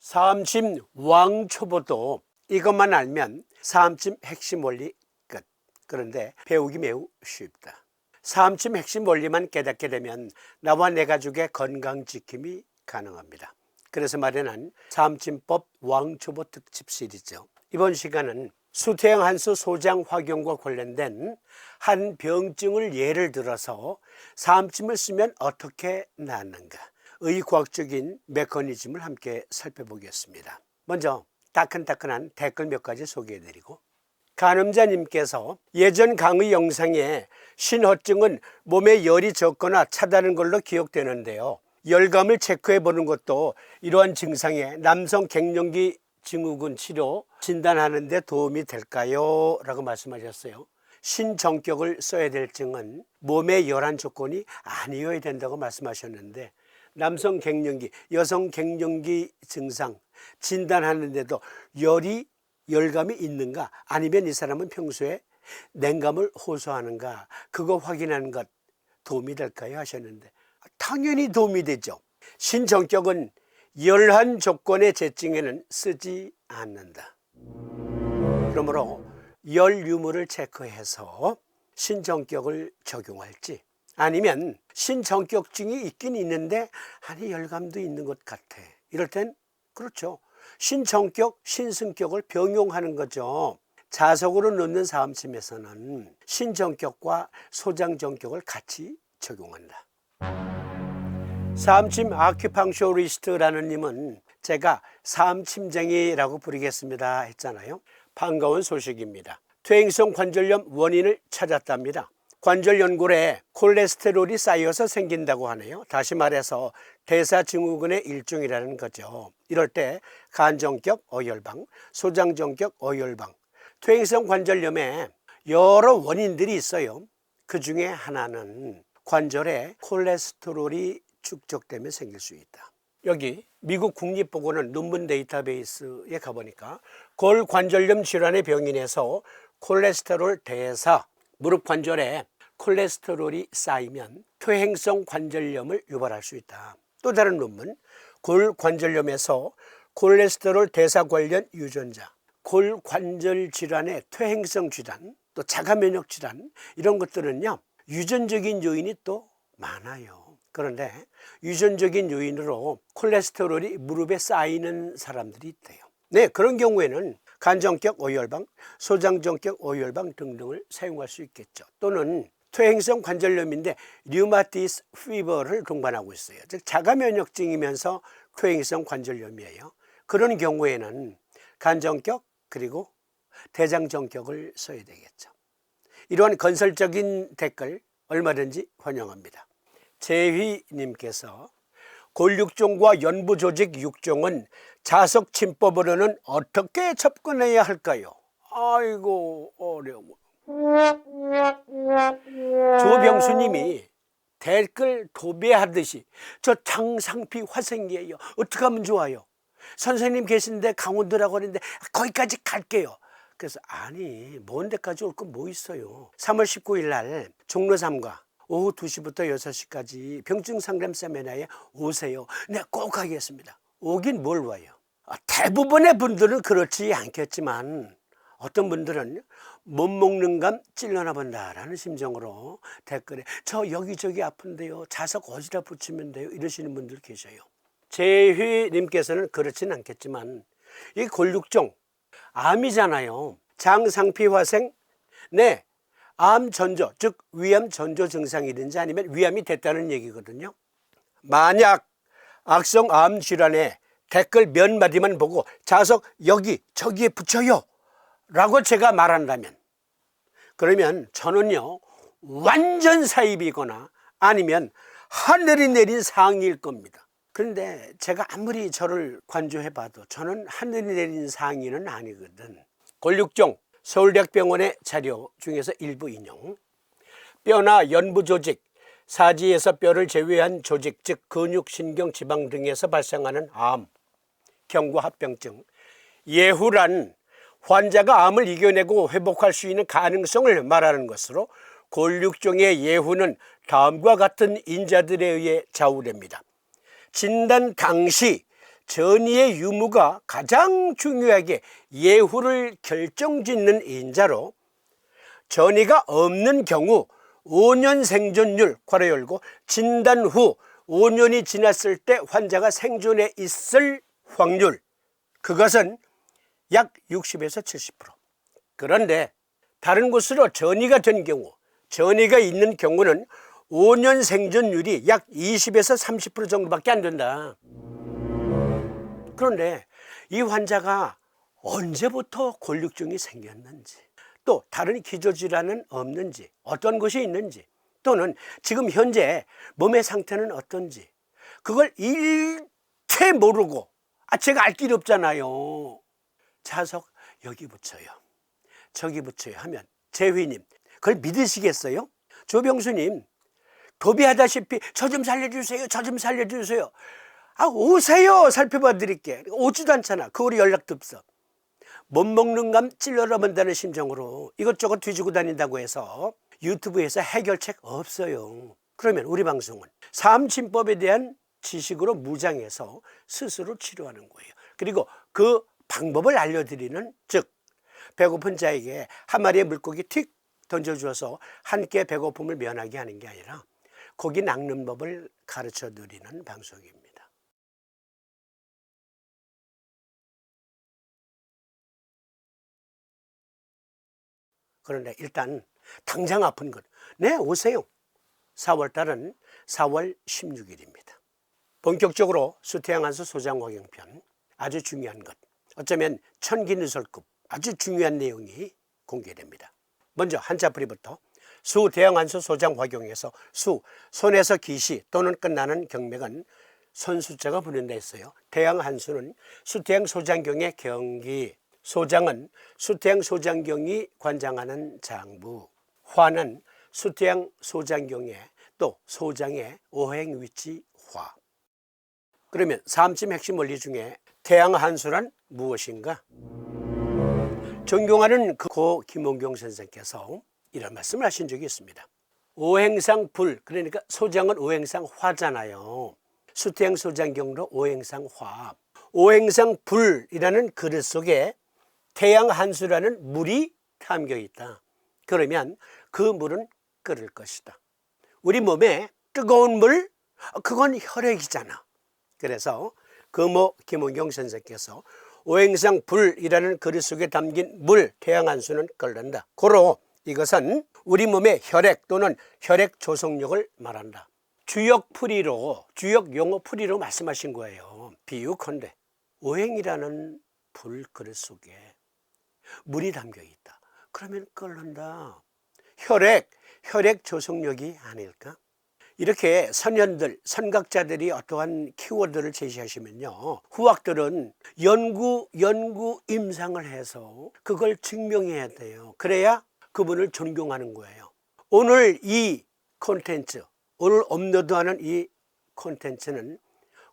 사암침 왕초보도 이것만 알면 사암침 핵심 원리 끝. 그런데 배우기 매우 쉽다. 사암침 핵심 원리만 깨닫게 되면 나와 내 가족의 건강 지킴이 가능합니다. 그래서 마련한 사암침법 왕초보 특집 시리즈. 이번 시간은 수태형한수 소장 확용과 관련된 한 병증을 예를 들어서 사암침을 쓰면 어떻게 낫는가, 의과학적인 메커니즘을 함께 살펴보겠습니다. 먼저 따끈따끈한 댓글 몇 가지 소개해드리고, 간음자님께서 예전 강의 영상에 신호증은 몸에 열이 적거나 차다는 걸로 기억되는데요, 열감을 체크해 보는 것도 이러한 증상에 남성 갱년기 증후군 치료 진단하는 데 도움이 될까요? 라고 말씀하셨어요. 신정격을 써야 될 증은 몸의 열한 조건이 아니어야 된다고 말씀하셨는데, 남성 갱년기, 여성 갱년기 증상 진단하는데도 열감이 있는가, 아니면 이 사람은 평소에 냉감을 호소하는가, 그거 확인하는 것 도움이 될까요? 하셨는데, 당연히 도움이 되죠. 신정격은 열한 조건의 재증에는 쓰지 않는다. 그러므로 열 유무를 체크해서 신정격을 적용할지, 아니면 신정격증이 있긴 있는데 아니 열감도 있는 것 같아, 이럴 땐 그렇죠, 신정격, 신승격을 병용하는 거죠. 자석으로 넣는 사암침에서는 신정격과 소장정격을 같이 적용한다. 사암침 아큐팡쇼리스트라는 님은 제가 사암침쟁이라고 부르겠습니다 했잖아요. 반가운 소식입니다. 퇴행성 관절염 원인을 찾았답니다. 관절 연골에 콜레스테롤이 쌓여서 생긴다고 하네요. 다시 말해서 대사증후군의 일종이라는 거죠. 이럴 때 간정격 어혈방, 소장정격 어혈방, 퇴행성 관절염에 여러 원인들이 있어요. 그 중에 하나는 관절에 콜레스테롤이 축적되면 생길 수 있다. 여기 미국 국립보건원 논문 데이터베이스에 가보니까 골관절염 질환의 병인에서 콜레스테롤 대사, 무릎 관절에 콜레스테롤이 쌓이면 퇴행성 관절염을 유발할 수 있다. 또 다른 논문, 골관절염에서 콜레스테롤 대사 관련 유전자, 골관절 질환의 퇴행성 질환, 또 자가면역 질환, 이런 것들은요 유전적인 요인이 또 많아요. 그런데 유전적인 요인으로 콜레스테롤이 무릎에 쌓이는 사람들이 있대요. 네, 그런 경우에는 간정격 어혈방, 소장정격 어혈방 등등을 사용할 수 있겠죠. 또는 퇴행성 관절염인데 류마티스 피버를 동반하고 있어요. 즉 자가면역증이면서 퇴행성 관절염이에요. 그런 경우에는 간정격 그리고 대장정격을 써야 되겠죠. 이러한 건설적인 댓글 얼마든지 환영합니다. 재휘님께서 골육종과 연부조직 육종은 자석침법으로는 어떻게 접근해야 할까요? 아이고 어려워. 조병수님이 댓글 도배하듯이 저 장상피 화생이에요, 어떻게 하면 좋아요? 선생님 계신데 강원도라고 하는데 거기까지 갈게요. 그래서 아니 먼 데까지 올 건 뭐 있어요. 3월 19일 날 종로 3가 오후 2시부터 6시까지 병증 상담 세미나에 오세요. 네, 꼭 가겠습니다. 오긴 뭘 와요. 대부분의 분들은 그렇지 않겠지만 어떤 분들은 못 먹는 감 찔러나 본다라는 심정으로 댓글에 저 여기저기 아픈데요, 자석 어디다 붙이면 돼요, 이러시는 분들 계셔요. 재휘님께서는 그렇진 않겠지만 이 골육종 암이잖아요. 장상피화생, 네, 암 전조, 즉 위암 전조 증상이든지 아니면 위암이 됐다는 얘기거든요. 만약 악성 암 질환에 댓글 몇 마디만 보고 자석 여기 저기에 붙여요 라고 제가 말한다면, 그러면 저는요 완전 사입이거나 아니면 하늘이 내린 상일 겁니다. 그런데 제가 아무리 저를 관조해봐도 저는 하늘이 내린 상의는 아니거든. 골육종 서울대학병원의 자료 중에서 일부 인용. 뼈나 연부조직, 사지에서 뼈를 제외한 조직, 즉 근육, 신경, 지방 등에서 발생하는 암, 경과합병증. 예후란 환자가 암을 이겨내고 회복할 수 있는 가능성을 말하는 것으로 골육종의 예후는 다음과 같은 인자들에 의해 좌우됩니다. 진단 당시 전이의 유무가 가장 중요하게 예후를 결정짓는 인자로 전이가 없는 경우 5년 생존율 괄호 열고 진단 후 5년이 지났을 때 환자가 생존해 있을 확률, 그것은 약 60에서 70%. 그런데 다른 곳으로 전이가 된 경우, 전이가 있는 경우는 5년 생존율이 약 20에서 30% 정도밖에 안 된다. 그런데 이 환자가 언제부터 골육증이 생겼는지, 또 다른 기저질환은 없는지, 어떤 것이 있는지, 또는 지금 현재 몸의 상태는 어떤지, 그걸 일체 모르고 제가 알 길이 없잖아요. 자석 여기 붙여요, 저기 붙여요 하면 재휘님 그걸 믿으시겠어요? 조병수님 도배하다시피 저 좀 살려주세요, 저 좀 살려주세요. 오세요, 살펴봐 드릴게. 오지도 않잖아. 그 우리 연락도 없어. 못 먹는 감 찔러라 본다는 심정으로 이것저것 뒤지고 다닌다고 해서 유튜브에서 해결책 없어요. 그러면 우리 방송은 삶진법에 대한 지식으로 무장해서 스스로 치료하는 거예요. 그리고 그 방법을 알려드리는, 즉 배고픈 자에게 한 마리의 물고기 틱 던져주어서 한 끼의 배고픔을 면하게 하는 게 아니라 고기 낚는 법을 가르쳐 드리는 방송입니다. 그런데 일단 당장 아픈 것, 네 오세요. 4월달은 4월 16일입니다. 본격적으로 수태양한수 소장화경편, 아주 중요한 것, 어쩌면 천기누설급 아주 중요한 내용이 공개됩니다. 먼저 한자풀이부터 수대양한수 소장화경에서 수, 손에서 기시 또는 끝나는 경맥은 손수자가 부른다 했어요. 대양한수는 수태양 소장경의 경기, 소장은 수태양 소장경이 관장하는 장부, 화는 수태양 소장경의 또 소장의 오행 위치 화. 그러면 삼침 핵심 원리 중에 태양한수란 무엇인가? 존경하는 고 김원경 선생께서 이런 말씀을 하신 적이 있습니다. 오행상 불, 그러니까 소장은 오행상 화잖아요. 수태양 소장경으로 오행상 화. 오행상 불이라는 그릇 속에 태양한수라는 물이 담겨 있다. 그러면 그 물은 끓을 것이다. 우리 몸에 뜨거운 물, 그건 혈액이잖아. 그래서 금호 김원경 선생께서 오행상 불이라는 그릇 속에 담긴 물, 태양한수는 끓는다. 고로 이것은 우리 몸의 혈액 또는 혈액 조성력을 말한다. 주역 용어 풀이로 말씀하신 거예요. 비유컨대 오행이라는 불 그릇 속에 물이 담겨 있다. 그러면 끓는다. 혈액 조성력이 아닐까? 이렇게 선각자들이 어떠한 키워드를 제시하시면요, 후학들은 연구 임상을 해서 그걸 증명해야 돼요. 그래야 그분을 존경하는 거예요. 오늘 이 콘텐츠, 오늘 업로드하는 이 콘텐츠는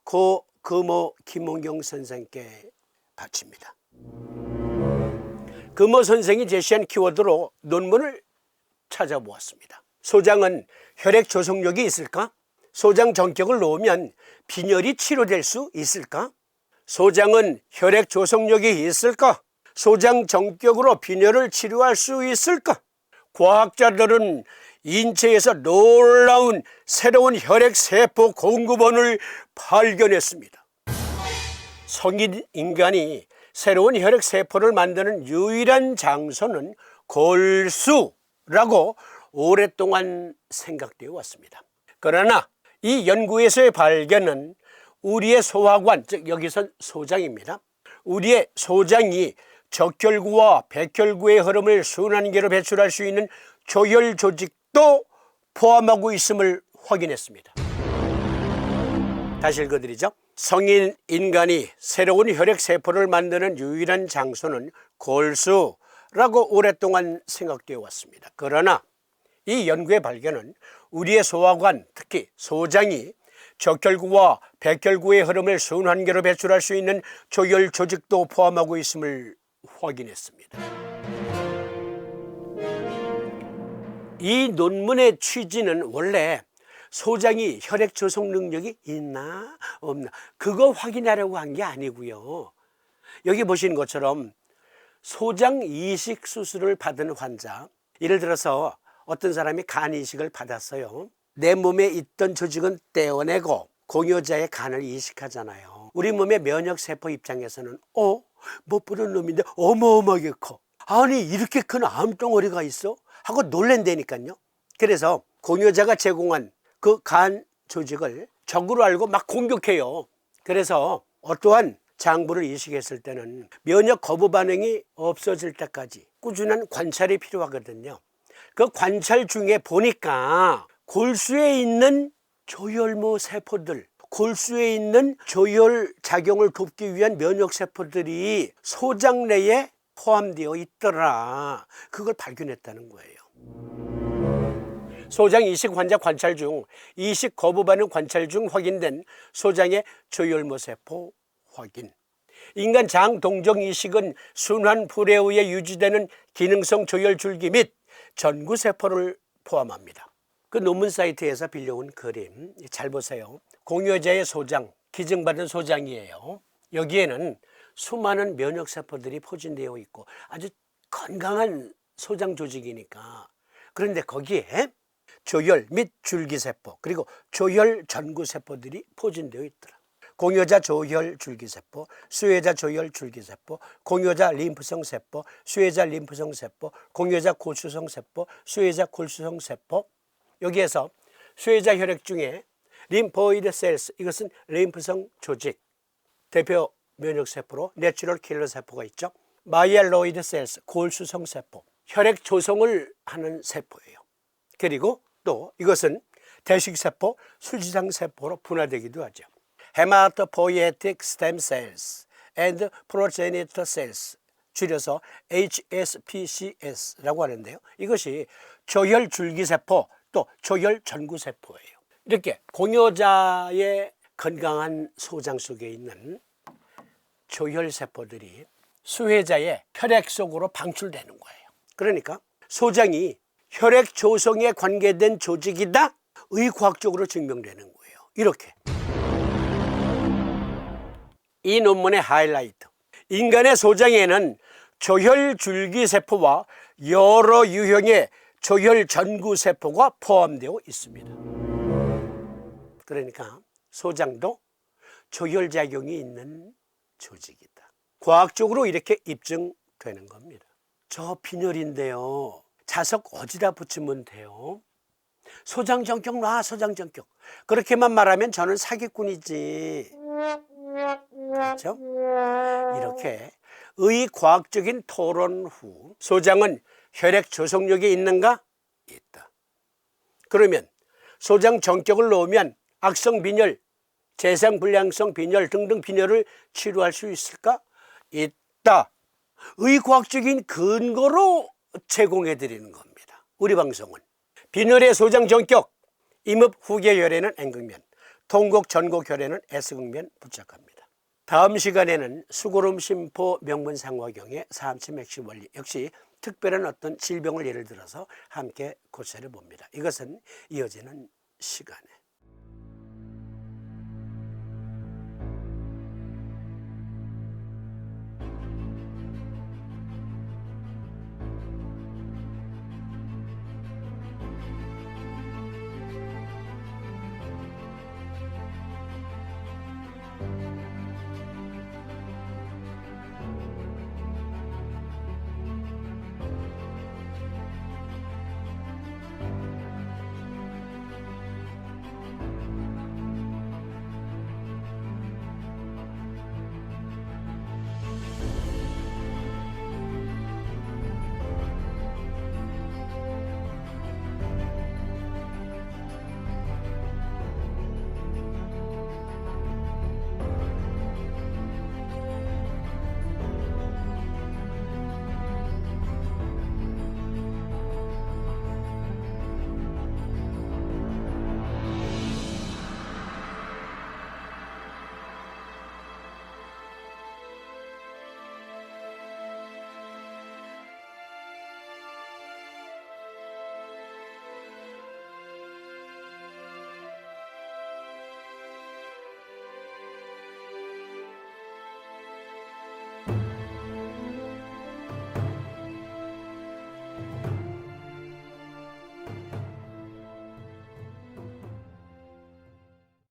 고 금호 김원경 선생께 바칩니다. 금호 선생이 제시한 키워드로 논문을 찾아보았습니다. 소장은 혈액 조성력이 있을까? 소장 전격을 놓으면 빈혈이 치료될 수 있을까? 소장은 혈액 조성력이 있을까? 소장 전격으로 빈혈을 치료할 수 있을까? 과학자들은 인체에서 놀라운 새로운 혈액 세포 공급원을 발견했습니다. 성인 인간이 새로운 혈액 세포를 만드는 유일한 장소는 골수라고 오랫동안 생각되어 왔습니다. 그러나 이 연구에서의 발견은 우리의 소화관, 즉 여기선 소장입니다. 우리의 소장이 적혈구와 백혈구의 흐름을 순환계로 배출할 수 있는 조혈 조직도 포함하고 있음을 확인했습니다. 다시 읽어드리죠. 성인 인간이 새로운 혈액 세포를 만드는 유일한 장소는 골수라고 오랫동안 생각되어 왔습니다. 그러나 이 연구의 발견은 우리의 소화관, 특히 소장이 적혈구와 백혈구의 흐름을 순환계로 배출할 수 있는 조혈 조직도 포함하고 있음을 확인했습니다. 이 논문의 취지는 원래 소장이 혈액 조성 능력이 있나 없나 그거 확인하려고 한 게 아니고요. 여기 보시는 것처럼 소장 이식 수술을 받은 환자, 예를 들어서 어떤 사람이 간 이식을 받았어요. 내 몸에 있던 조직은 떼어내고 공여자의 간을 이식하잖아요. 우리 몸의 면역세포 입장에서는 못 보는 놈인데 어마어마하게 커. 아니 이렇게 큰 암덩어리가 있어? 하고 놀랜다니까요. 그래서 공여자가 제공한 그 간 조직을 적으로 알고 막 공격해요. 그래서 어떠한 장부를 이식했을 때는 면역 거부 반응이 없어질 때까지 꾸준한 관찰이 필요하거든요. 그 관찰 중에 보니까 골수에 있는 조혈모 세포들, 골수에 있는 조혈 작용을 돕기 위한 면역 세포들이 소장 내에 포함되어 있더라. 그걸 발견했다는 거예요. 소장 이식 환자 관찰 중 이식 거부 반응 관찰 중 확인된 소장의 조혈모 세포 확인. 인간 장 동종 이식은 순환 불에 의해 유지되는 기능성 조혈 줄기 및 전구 세포를 포함합니다. 그 논문 사이트에서 빌려온 그림 잘 보세요. 공여자의 소장, 기증받은 소장이에요. 여기에는 수많은 면역 세포들이 포진되어 있고 아주 건강한 소장 조직이니까. 그런데 거기에 조혈 및 줄기세포 그리고 조혈 전구세포들이 포진되어 있더라. 공여자 조혈 줄기세포, 수혜자 조혈 줄기세포, 공여자 림프성 세포, 수혜자 림프성 세포, 공여자 골수성 세포, 수혜자 골수성 세포. 여기에서 수혜자 혈액 중에 림포이드 셀스, 이것은 림프성 조직, 대표 면역세포로 내추럴 킬러 세포가 있죠. 마이엘로이드 셀스, 골수성 세포, 혈액 조성을 하는 세포예요. 그리고 또 이것은 대식세포, 수지상 세포로 분화되기도 하죠. Hematopoietic stem cells and progenitor cells, 줄여서 HSPCS라고 하는데요. 이것이 조혈 줄기세포 또 조혈 전구세포예요. 이렇게 공여자의 건강한 소장 속에 있는 조혈세포들이 수혜자의 혈액 속으로 방출되는 거예요. 그러니까 소장이 혈액 조성에 관계된 조직이다 의과학적으로 증명되는 거예요. 이렇게. 이 논문의 하이라이트. 인간의 소장에는 조혈 줄기세포와 여러 유형의 조혈 전구세포가 포함되어 있습니다. 그러니까 소장도 조혈작용이 있는 조직이다. 과학적으로 이렇게 입증되는 겁니다. 저 빈혈인데요. 자석 어디다 붙이면 돼요? 소장전격 놔, 소장전격. 그렇게만 말하면 저는 사기꾼이지. 그렇죠? 이렇게 의과학적인 토론 후 소장은 혈액 조성력이 있는가? 있다. 그러면 소장 전격을 놓으면 악성 빈혈, 재생불량성 빈혈 등등 빈혈을 치료할 수 있을까? 있다. 의과학적인 근거로 제공해 드리는 겁니다. 우리 방송은 빈혈의 소장 전격, 임읍 후계혈에는 N극면, 통곡 전곡혈에는 S극면 부착합니다. 다음 시간에는 수고름 심포 명문상화경의 사암침 핵심 원리, 역시 특별한 어떤 질병을 예를 들어서 함께 고찰해 봅니다. 이것은 이어지는 시간에